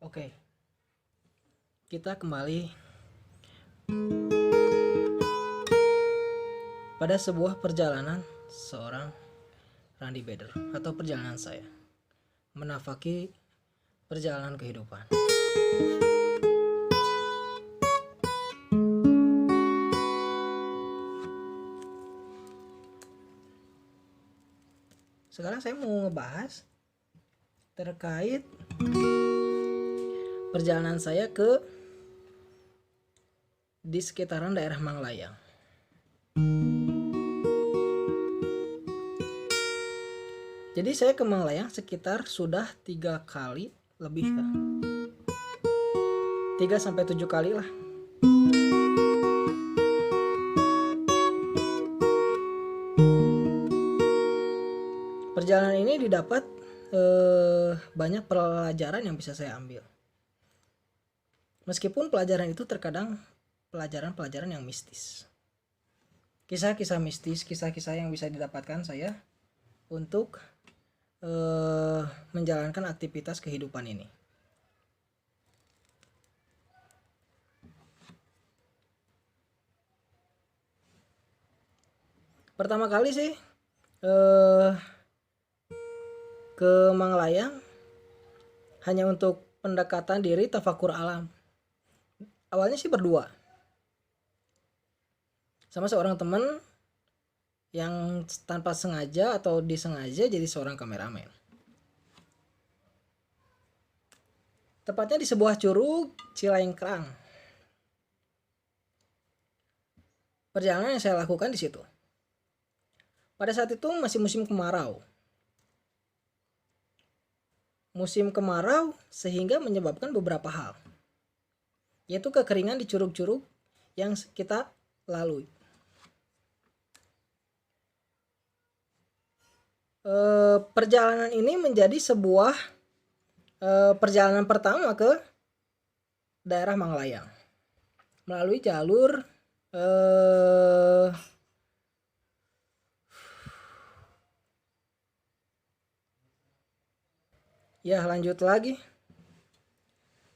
Oke, kita kembali pada sebuah perjalanan seorang Randy Beder atau perjalanan saya menafaki perjalanan kehidupan. Sekarang saya mau ngebahas terkait perjalanan saya di sekitaran daerah Manglayang. Jadi saya ke Manglayang sekitar sudah 3 kali lebih kan. 3-7 kali lah. Perjalanan ini didapat banyak pelajaran yang bisa saya ambil. Meskipun pelajaran itu terkadang pelajaran-pelajaran yang mistis. Kisah-kisah mistis, kisah-kisah yang bisa didapatkan saya untuk menjalankan aktivitas kehidupan ini. Pertama kali sih ke Manglayang hanya untuk pendekatan diri, tafakur alam. Awalnya sih berdua sama seorang teman yang tanpa sengaja atau disengaja jadi seorang kameramen. Tepatnya di sebuah curug Cilengkrang. Perjalanan yang saya lakukan di situ. Pada saat itu masih musim kemarau. Musim kemarau sehingga menyebabkan beberapa hal, yaitu kekeringan di curug-curug yang kita lalui. Perjalanan ini menjadi sebuah perjalanan pertama ke daerah Manglayang melalui jalur lanjut lagi.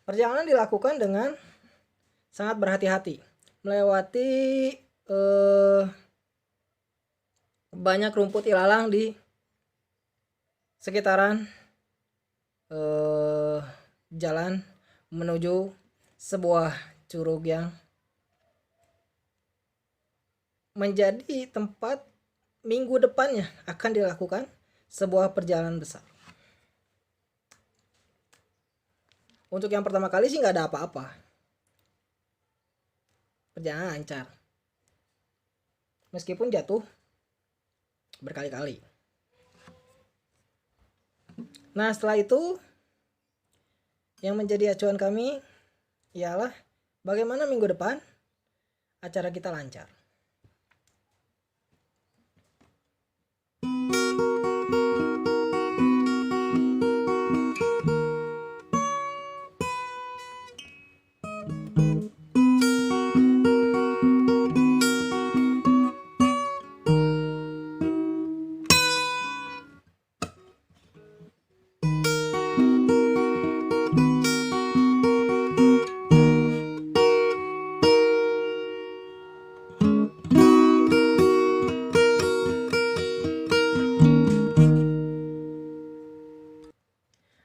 Perjalanan dilakukan dengan sangat berhati-hati, melewati banyak rumput ilalang di sekitaran jalan menuju sebuah curug yang menjadi tempat minggu depannya akan dilakukan sebuah perjalanan besar. Untuk yang pertama kali sih nggak ada apa-apa, perjalanan lancar meskipun jatuh berkali-kali. Nah, setelah itu yang menjadi acuan kami ialah bagaimana minggu depan acara kita lancar.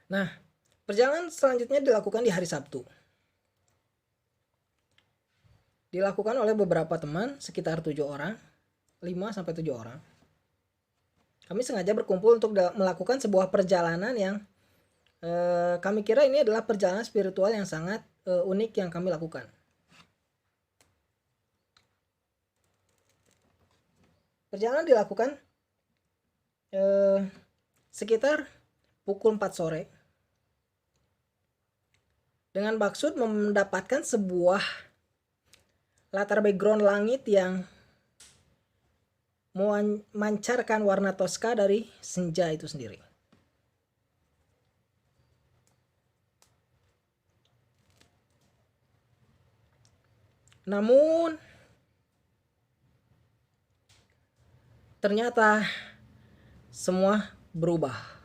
Nah, perjalanan selanjutnya dilakukan di hari Sabtu. Dilakukan oleh beberapa teman, sekitar 7 orang, 5-7 orang. Kami sengaja berkumpul untuk melakukan sebuah perjalanan yang kami kira ini adalah perjalanan spiritual yang sangat unik yang kami lakukan. Perjalanan dilakukan sekitar pukul 4 sore dengan maksud mendapatkan sebuah latar background langit yang memancarkan warna toska dari senja itu sendiri. Namun ternyata semua berubah.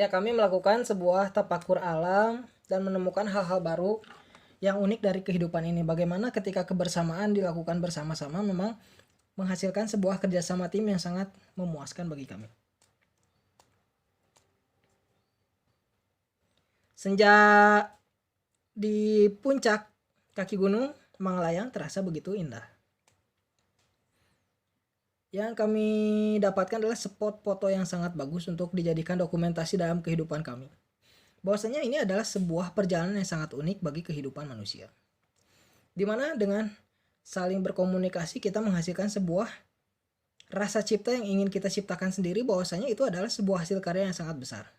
Ya, kami melakukan sebuah tapakur alam dan menemukan hal-hal baru yang unik dari kehidupan ini. Bagaimana ketika kebersamaan dilakukan bersama-sama memang menghasilkan sebuah kerjasama tim yang sangat memuaskan bagi kami. Senja di puncak kaki gunung Manglayang terasa begitu indah. Yang kami dapatkan adalah spot foto yang sangat bagus untuk dijadikan dokumentasi dalam kehidupan kami. Bahwasanya ini adalah sebuah perjalanan yang sangat unik bagi kehidupan manusia. Dimana dengan saling berkomunikasi kita menghasilkan sebuah rasa cipta yang ingin kita ciptakan sendiri, bahwasanya itu adalah sebuah hasil karya yang sangat besar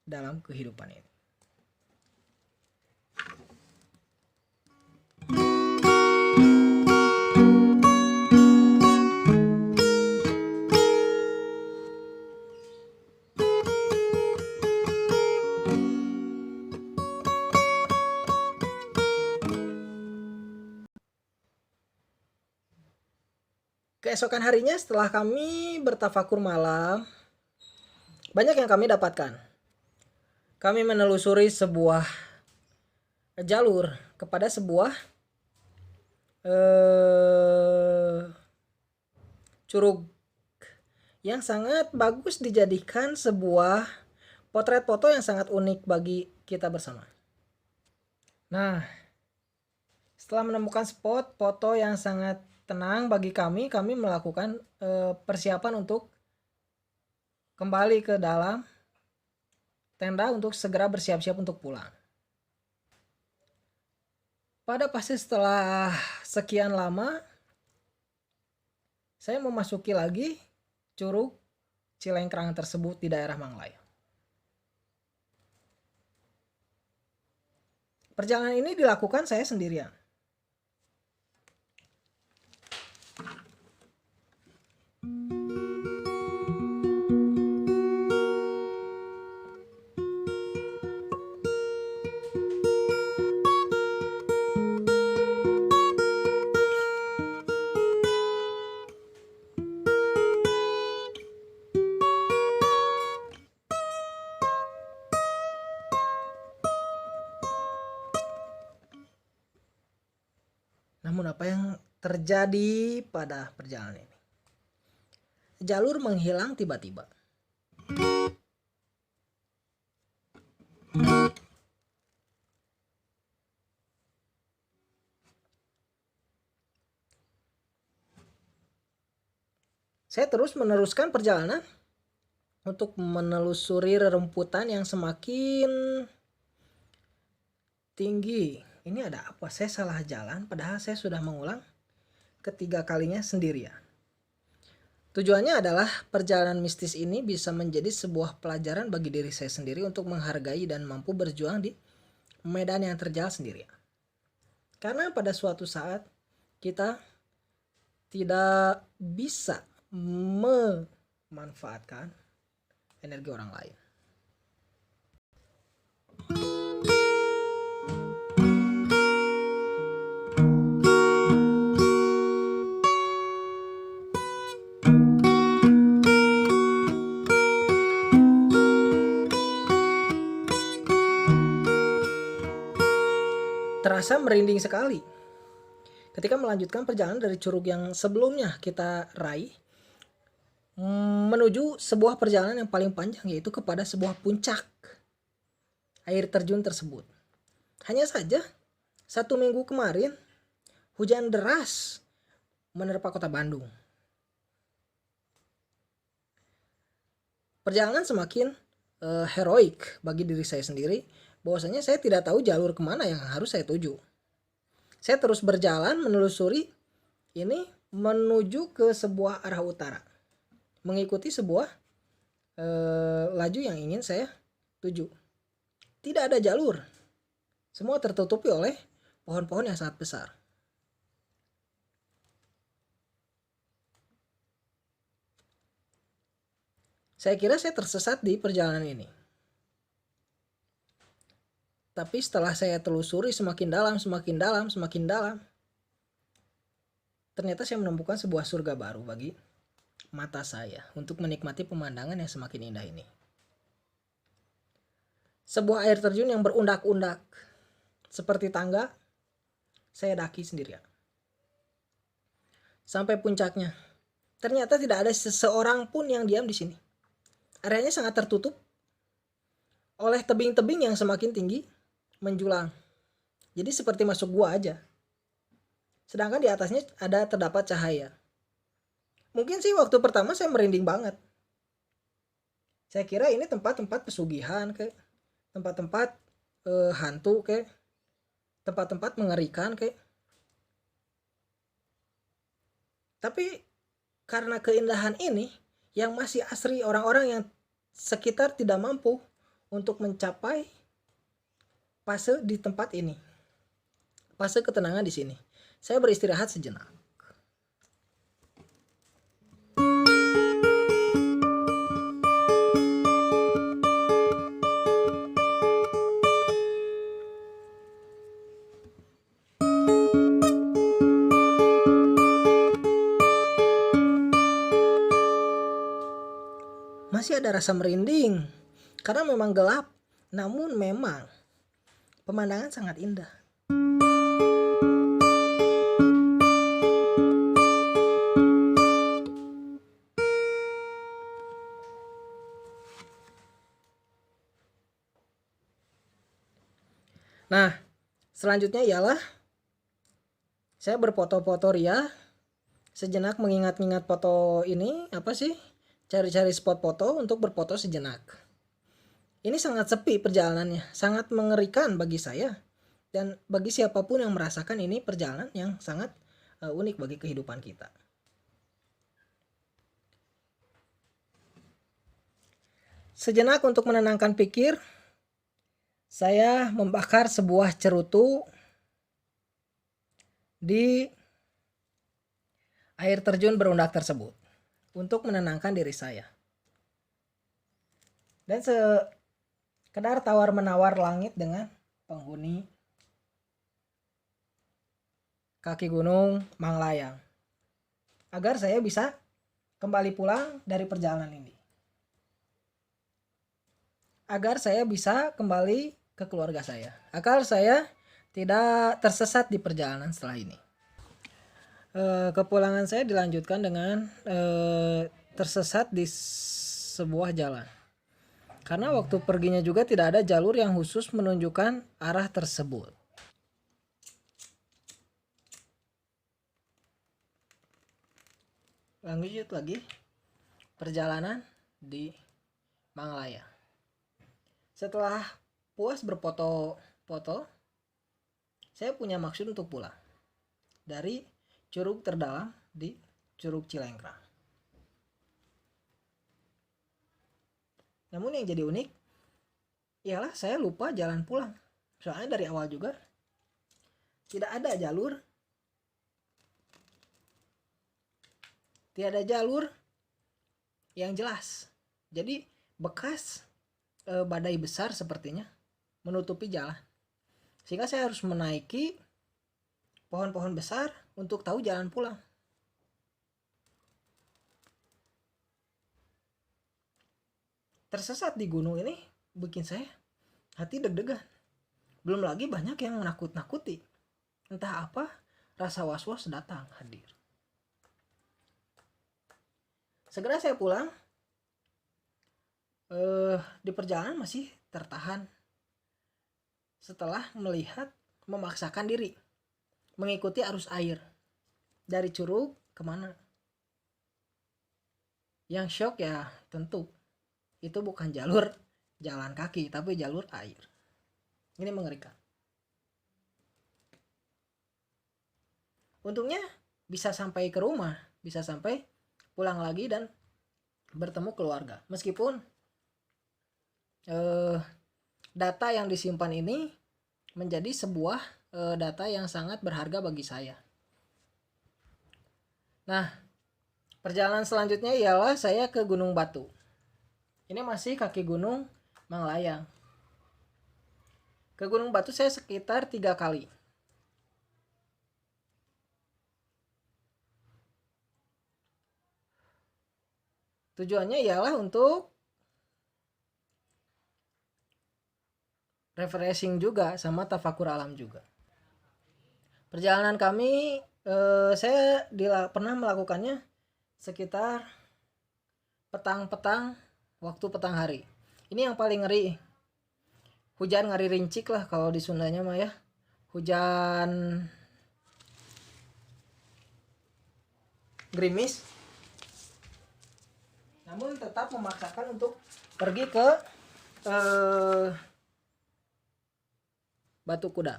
dalam kehidupan ini. Keesokan harinya setelah kami bertafakur malam, banyak yang kami dapatkan. Kami menelusuri sebuah jalur kepada sebuah curug yang sangat bagus dijadikan sebuah potret foto yang sangat unik bagi kita bersama. Nah, setelah menemukan spot foto yang sangat tenang bagi kami melakukan persiapan untuk kembali ke dalam tenda untuk segera bersiap-siap untuk pulang. Pada fase setelah sekian lama, saya memasuki lagi Curug Cilengkrang tersebut di daerah Manglayang. Perjalanan ini dilakukan saya sendirian. Namun apa yang terjadi pada perjalanan ini? Jalur menghilang tiba-tiba. Saya terus meneruskan perjalanan untuk menelusuri rerumputan yang semakin tinggi. Ini ada apa? Saya salah jalan padahal saya sudah mengulang ketiga kalinya sendirian. Tujuannya adalah perjalanan mistis ini bisa menjadi sebuah pelajaran bagi diri saya sendiri untuk menghargai dan mampu berjuang di medan yang terjal sendirian. Karena pada suatu saat kita tidak bisa memanfaatkan energi orang lain. Terasa merinding sekali ketika melanjutkan perjalanan dari curug yang sebelumnya kita raih menuju sebuah perjalanan yang paling panjang, yaitu kepada sebuah puncak air terjun tersebut. Hanya saja 1 minggu kemarin hujan deras menerpa kota Bandung. Perjalanan semakin heroik bagi diri saya sendiri, bahwasanya saya tidak tahu jalur kemana yang harus saya tuju. Saya terus berjalan menelusuri ini menuju ke sebuah arah utara, mengikuti sebuah laju yang ingin saya tuju. Tidak ada jalur, semua tertutupi oleh pohon-pohon yang sangat besar. Saya kira saya tersesat di perjalanan ini. Tapi setelah saya telusuri semakin dalam, ternyata saya menemukan sebuah surga baru bagi mata saya untuk menikmati pemandangan yang semakin indah ini. Sebuah air terjun yang berundak-undak seperti tangga, saya daki sendirian sampai puncaknya. Ternyata tidak ada seseorang pun yang diam di sini. Areanya sangat tertutup oleh tebing-tebing yang semakin tinggi menjulang. Jadi seperti masuk gua aja. Sedangkan di atasnya terdapat cahaya. Mungkin sih waktu pertama saya merinding banget. Saya kira ini tempat-tempat pesugihan kayak tempat-tempat hantu kayak tempat-tempat mengerikan kayak. Tapi karena keindahan ini yang masih asri, orang-orang yang sekitar tidak mampu untuk mencapai fase di tempat ini. Fase ketenangan di sini. Saya beristirahat sejenak. Masih ada rasa merinding karena memang gelap, namun memang pemandangan sangat indah. Nah, selanjutnya ialah saya berfoto-foto ria, sejenak mengingat-ingat foto ini, apa sih? Cari-cari spot foto untuk berfoto sejenak. Ini sangat sepi perjalanannya, sangat mengerikan bagi saya dan bagi siapapun yang merasakan ini perjalanan yang sangat unik bagi kehidupan kita. Sejenak untuk menenangkan pikir, saya membakar sebuah cerutu di air terjun berundak tersebut untuk menenangkan diri saya. Dan sekedar tawar-menawar langit dengan penghuni kaki gunung Manglayang agar saya bisa kembali pulang dari perjalanan ini. Agar saya bisa kembali ke keluarga saya. Agar saya tidak tersesat di perjalanan setelah ini. Kepulangan saya dilanjutkan dengan tersesat di sebuah jalan. Karena waktu perginya juga tidak ada jalur yang khusus menunjukkan arah tersebut. Lanjut lagi perjalanan di Manglayang. Setelah puas berfoto-foto, saya punya maksud untuk pulang dari curug terdalam di Curug Cilengkrang. Namun yang jadi unik ialah saya lupa jalan pulang. Soalnya dari awal juga tidak ada jalur. Tidak ada jalur yang jelas. Jadi bekas badai besar sepertinya menutupi jalan. Sehingga saya harus menaiki pohon-pohon besar untuk tahu jalan pulang. Tersesat di gunung ini bikin saya hati deg-degan. Belum lagi banyak yang menakut-nakuti. Entah apa, rasa was-was datang hadir. Segera saya pulang. Di perjalanan masih tertahan setelah melihat memaksakan diri mengikuti arus air dari curug kemana. Yang shock ya tentu itu bukan jalur jalan kaki tapi jalur air. Ini mengerikan. Untungnya bisa sampai ke rumah, bisa sampai pulang lagi dan bertemu keluarga. Meskipun data yang disimpan ini menjadi sebuah data yang sangat berharga bagi saya. Nah, perjalanan selanjutnya ialah saya ke Gunung Batu. Ini masih kaki gunung Manglayang. Ke Gunung Batu saya sekitar 3 kali. Tujuannya ialah untuk refreshing juga sama tafakur alam juga. Perjalanan kami saya pernah melakukannya sekitar petang-petang, waktu petang hari. Ini yang paling ngeri. Hujan ngari rincik lah kalau di Sundanya mah ya. Hujan gerimis. Namun tetap memaksakan untuk pergi ke Batu Kuda.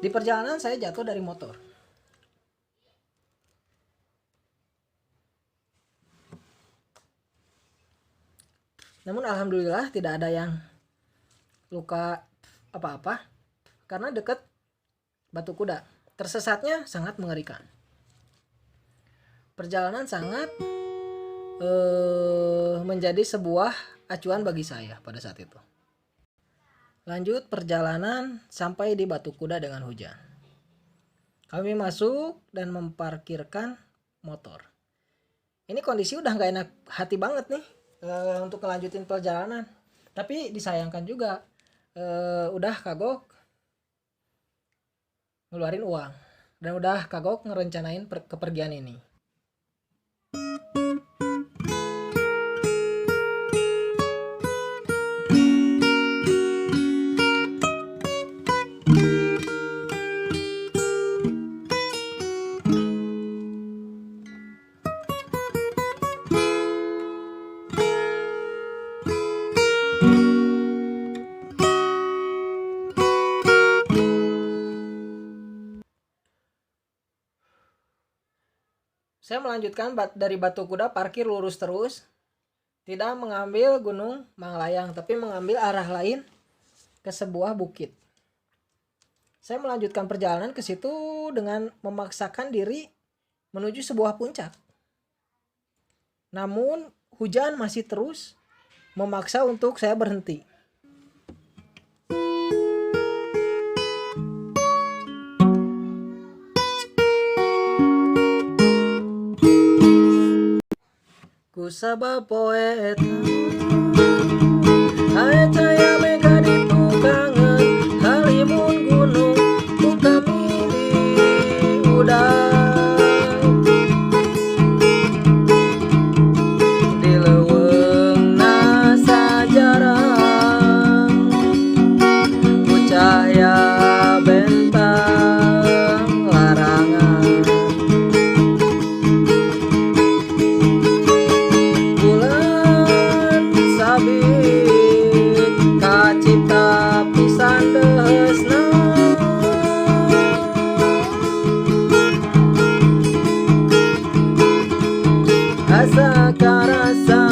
Di perjalanan saya jatuh dari motor. Namun alhamdulillah tidak ada yang luka apa-apa karena dekat Batu Kuda. Tersesatnya sangat mengerikan. Perjalanan sangat menjadi sebuah acuan bagi saya pada saat itu. Lanjut perjalanan sampai di Batu Kuda dengan hujan. Kami masuk dan memparkirkan motor. Ini kondisi udah gak enak hati banget nih untuk melanjutin perjalanan. Tapi disayangkan juga udah kagok ngeluarin uang. Dan udah kagok ngerencanain kepergian ini. Saya melanjutkan dari Batu Kuda, parkir lurus terus, tidak mengambil Gunung Manglayang, tapi mengambil arah lain ke sebuah bukit. Saya melanjutkan perjalanan ke situ dengan memaksakan diri menuju sebuah puncak. Namun hujan masih terus memaksa untuk saya berhenti. Ku sabab poeta aya caya mega di tukangan halimun gunung ku kami di uday di leuweung na sajarang ku cahaya bentang larangan kacipta pisan deusna asa karasa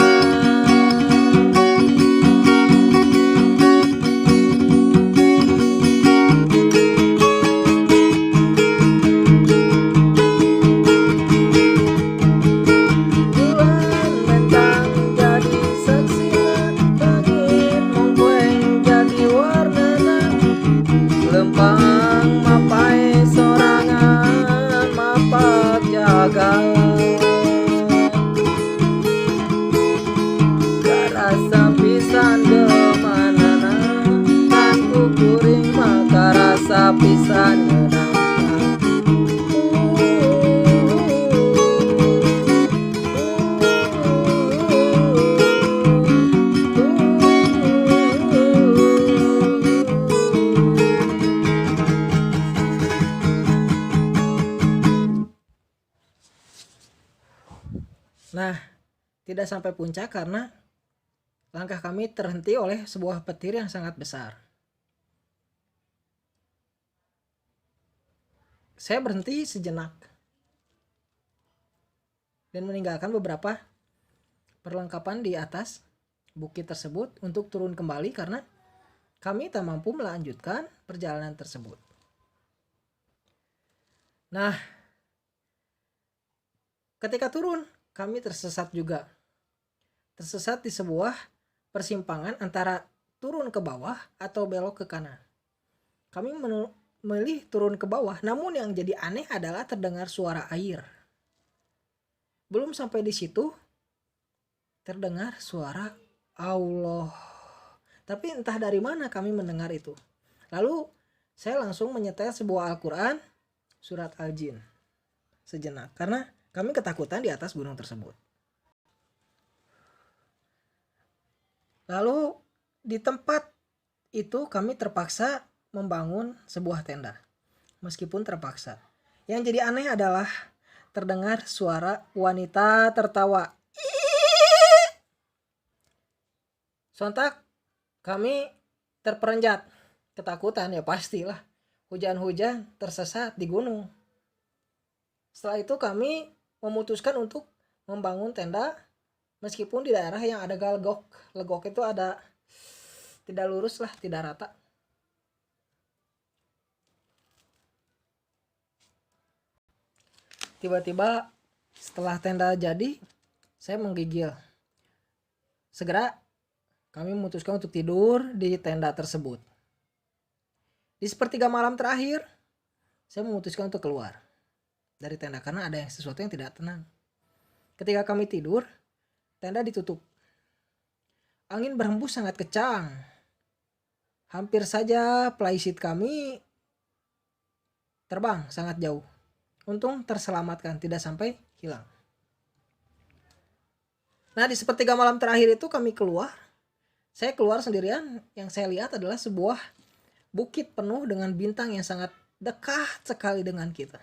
bulan bentang jadi saksian langit mongkueng jadi warnana lempang mapai sorangan mapak jagat karasa pisan gemanana kan kukuring maka rasa pisan ngeunangkan. Nah, tidak sampai puncak karena langkah kami terhenti oleh sebuah petir yang sangat besar. Saya berhenti sejenak dan meninggalkan beberapa perlengkapan di atas bukit tersebut untuk turun kembali karena kami tak mampu melanjutkan perjalanan tersebut. Nah, ketika turun kami tersesat juga. Tersesat di sebuah persimpangan antara turun ke bawah atau belok ke kanan. Kami milih turun ke bawah. Namun yang jadi aneh adalah terdengar suara air. Belum sampai di situ terdengar suara Allah. Tapi entah dari mana kami mendengar itu. Lalu saya langsung menyetel sebuah Al-Quran surat Al-Jin sejenak. Karena kami ketakutan di atas gunung tersebut. Lalu di tempat itu kami terpaksa membangun sebuah tenda. Meskipun terpaksa. Yang jadi aneh adalah terdengar suara wanita tertawa. Sontak kami terperenjat. Ketakutan ya pastilah. Hujan-hujan tersesat di gunung. Setelah itu kami memutuskan untuk membangun tenda. Meskipun di daerah yang ada legok. Legok itu ada tidak lurus lah, tidak rata. Tiba-tiba setelah tenda jadi, saya menggigil. Segera kami memutuskan untuk tidur di tenda tersebut. Di sepertiga malam terakhir, saya memutuskan untuk keluar dari tenda karena ada sesuatu yang tidak tenang. Ketika kami tidur, tenda ditutup. Angin berhembus sangat kencang. Hampir saja playseat kami terbang sangat jauh. Untung terselamatkan, tidak sampai hilang. Nah, di sepertiga malam terakhir itu kami keluar. Saya keluar sendirian. Yang saya lihat adalah sebuah bukit penuh dengan bintang yang sangat dekat sekali dengan kita.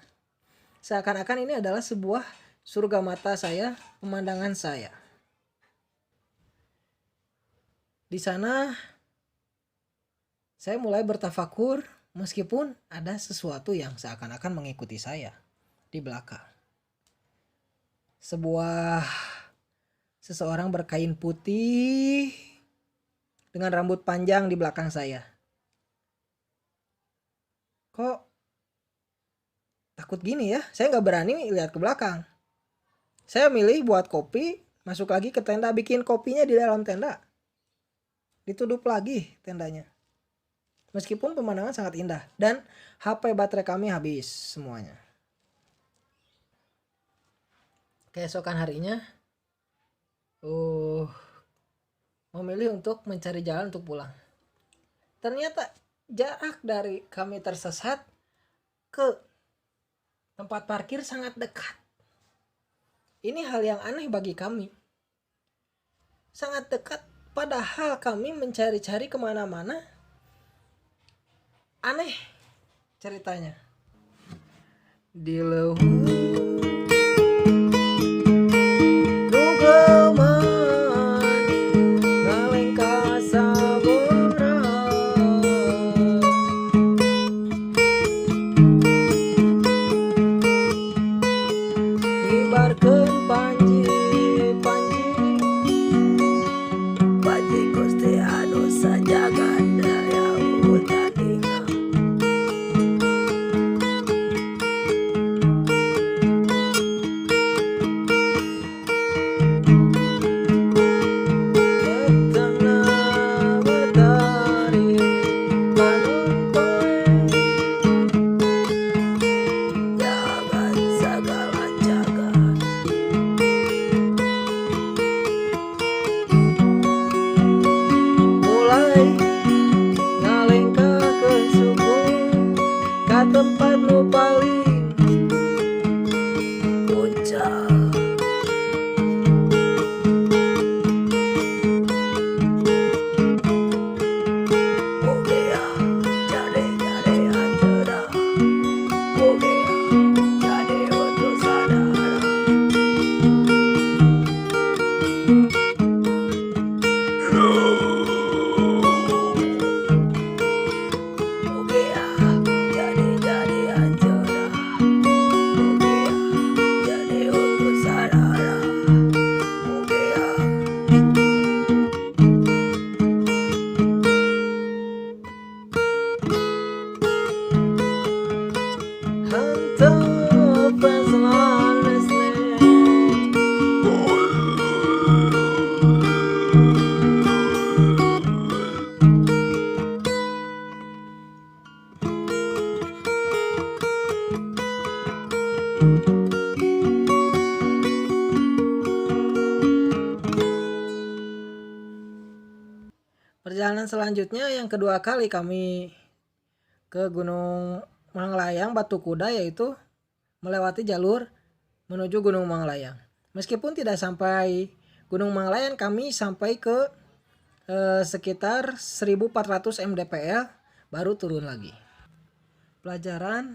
Seakan-akan ini adalah sebuah surga mata saya, pemandangan saya. Di sana saya mulai bertafakur meskipun ada sesuatu yang seakan-akan mengikuti saya di belakang. Seseorang berkain putih dengan rambut panjang di belakang saya. Kok takut gini ya? Saya gak berani lihat ke belakang. Saya milih buat kopi, masuk lagi ke tenda, bikin kopinya di dalam tenda. Ditutup lagi tendanya. Meskipun pemandangan sangat indah. Dan HP baterai kami habis semuanya. Keesokan harinya, memilih untuk mencari jalan untuk pulang. Ternyata jarak dari kami tersesat ke tempat parkir sangat dekat. Ini hal yang aneh bagi kami. Sangat dekat, padahal kami mencari-cari kemana-mana. Aneh ceritanya. Di Perjalanan selanjutnya yang kedua kali kami ke Gunung Manglayang Batu Kuda, yaitu melewati jalur menuju Gunung Manglayang. Meskipun tidak sampai Gunung Manglayang, kami sampai ke sekitar 1400 mdpl baru turun lagi. Pelajaran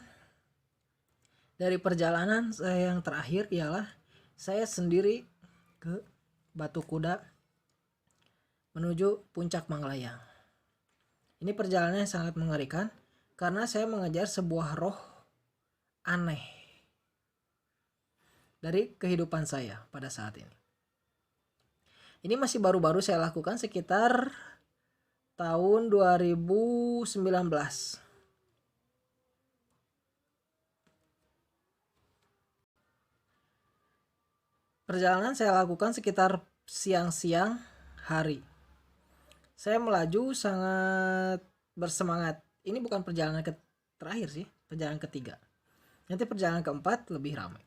dari perjalanan saya yang terakhir ialah saya sendiri ke Batu Kuda menuju puncak Manglayang. Ini perjalanan yang sangat mengerikan karena saya mengejar sebuah roh aneh dari kehidupan saya pada saat ini. Ini masih baru-baru saya lakukan sekitar tahun 2019. Perjalanan saya lakukan sekitar siang-siang hari. Saya melaju sangat bersemangat. Ini bukan perjalanan terakhir sih, perjalanan ketiga. Nanti perjalanan keempat lebih ramai.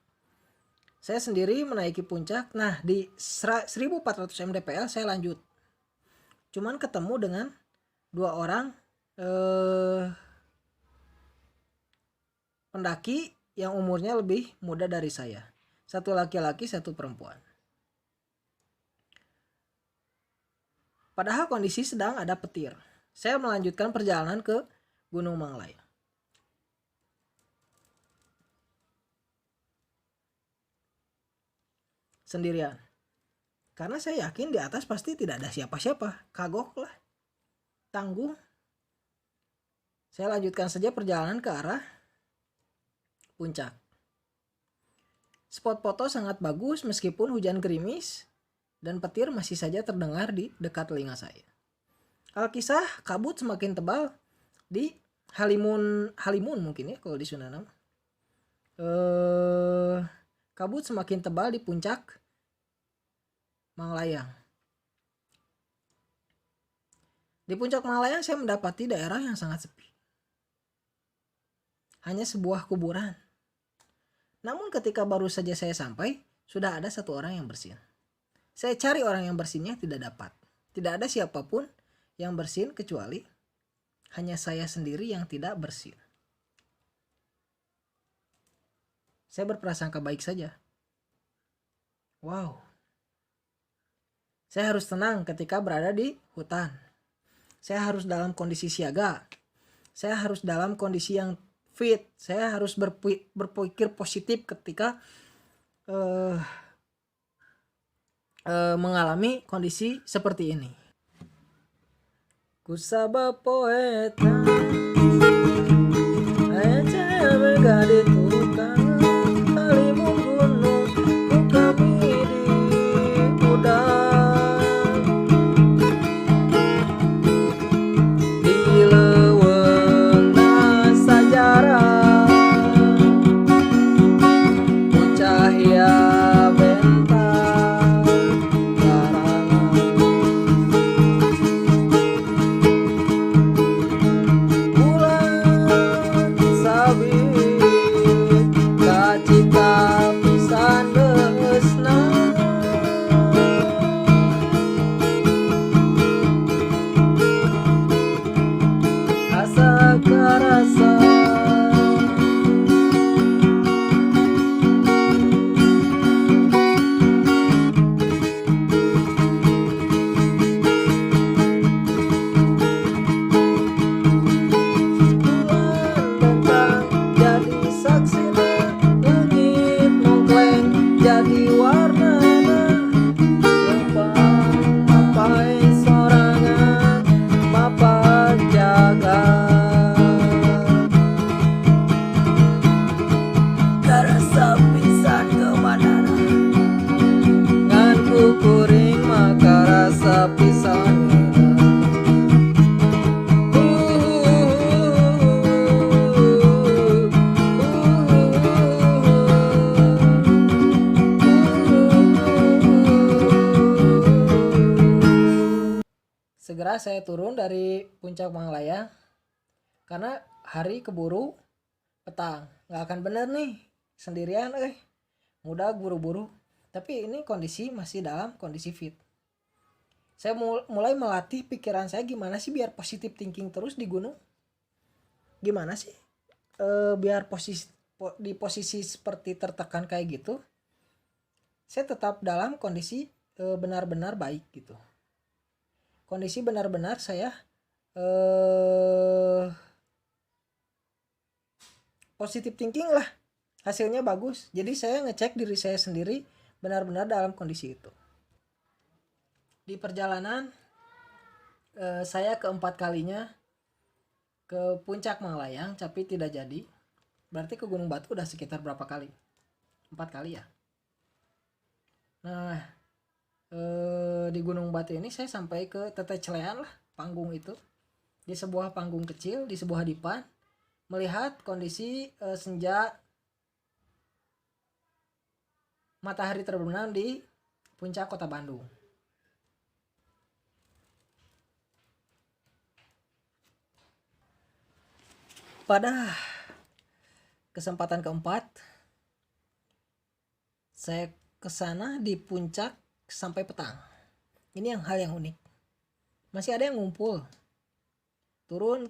Saya sendiri menaiki puncak. Nah, di 1400 mdpl saya lanjut. Cuman ketemu dengan dua orang pendaki yang umurnya lebih muda dari saya. Satu laki-laki, satu perempuan. Padahal kondisi sedang ada petir. Saya melanjutkan perjalanan ke Gunung Manglayang. Sendirian. Karena saya yakin di atas pasti tidak ada siapa-siapa. Kagok lah. Tangguh. Saya lanjutkan saja perjalanan ke arah puncak. Spot foto sangat bagus meskipun hujan gerimis dan petir masih saja terdengar di dekat telinga saya. Alkisah kabut semakin tebal di Halimun mungkin ya kalau di Sunda. Kabut semakin tebal di puncak Manglayang. Di puncak Manglayang saya mendapati daerah yang sangat sepi. Hanya sebuah kuburan. Namun ketika baru saja saya sampai, sudah ada satu orang yang bersin. Saya cari orang yang bersinnya, tidak dapat. Tidak ada siapapun yang bersin kecuali hanya saya sendiri yang tidak bersin. Saya berprasangka baik saja. Wow. Saya harus tenang ketika berada di hutan. Saya harus dalam kondisi siaga. Saya harus dalam kondisi yang fit. Saya harus berpikir positif ketika mengalami kondisi seperti ini. Kusaba poeta aja megade tukang Halimun gunung ku kami di udang di leuweung sajarah ku cahya bentang karangan bulan sabit kacita pisan deusna asa karasa bulan bentang jadi saksina langit mongkleng jadi warnana lempang mapai sorangan mapak jaga karasa pisan kemanana ngan kukuring maka rasa pisan Segera saya turun dari puncak Manglayang karena hari keburu petang, nggak akan bener nih sendirian mudah buru-buru, tapi ini kondisi masih dalam kondisi fit. Saya mulai melatih pikiran saya gimana sih biar positif thinking terus di gunung, gimana sih biar di posisi seperti tertekan kayak gitu saya tetap dalam kondisi benar-benar baik gitu, kondisi benar-benar saya positif thinking lah, hasilnya bagus. Jadi saya ngecek diri saya sendiri benar-benar dalam kondisi itu. Di perjalanan saya keempat kalinya ke puncak Manglayang tapi tidak jadi. Berarti ke Gunung Batu udah sekitar berapa kali? 4 kali ya. Nah di Gunung Batu ini saya sampai ke Tetecelean lah, panggung itu, di sebuah panggung kecil di sebuah dipan, melihat kondisi senja matahari terbenam di puncak kota Bandung. Pada kesempatan keempat saya kesana di puncak sampai petang. Ini hal yang unik, masih ada yang ngumpul.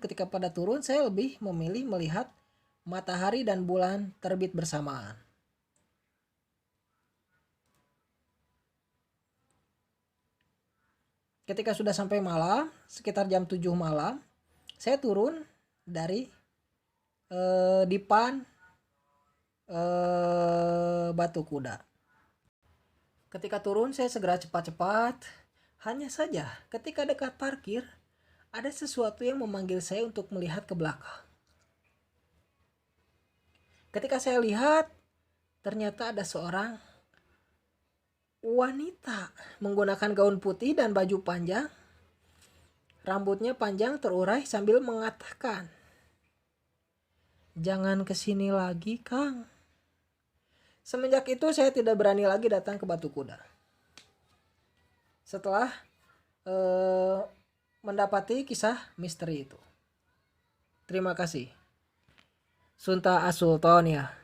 Ketika pada turun saya lebih memilih melihat matahari dan bulan terbit bersamaan. Ketika sudah sampai malam, sekitar jam 7 malam, saya turun dari dipan Batu Kuda. Ketika turun saya segera cepat-cepat. Hanya saja ketika dekat parkir ada sesuatu yang memanggil saya untuk melihat ke belakang. Ketika saya lihat, ternyata ada seorang wanita menggunakan gaun putih dan baju panjang. Rambutnya panjang terurai sambil mengatakan, "Jangan kesini lagi, Kang." Semenjak itu saya tidak berani lagi datang ke Batu Kuda. Setelah mendapati kisah misteri itu. Terima kasih. Sunta Asulton ya.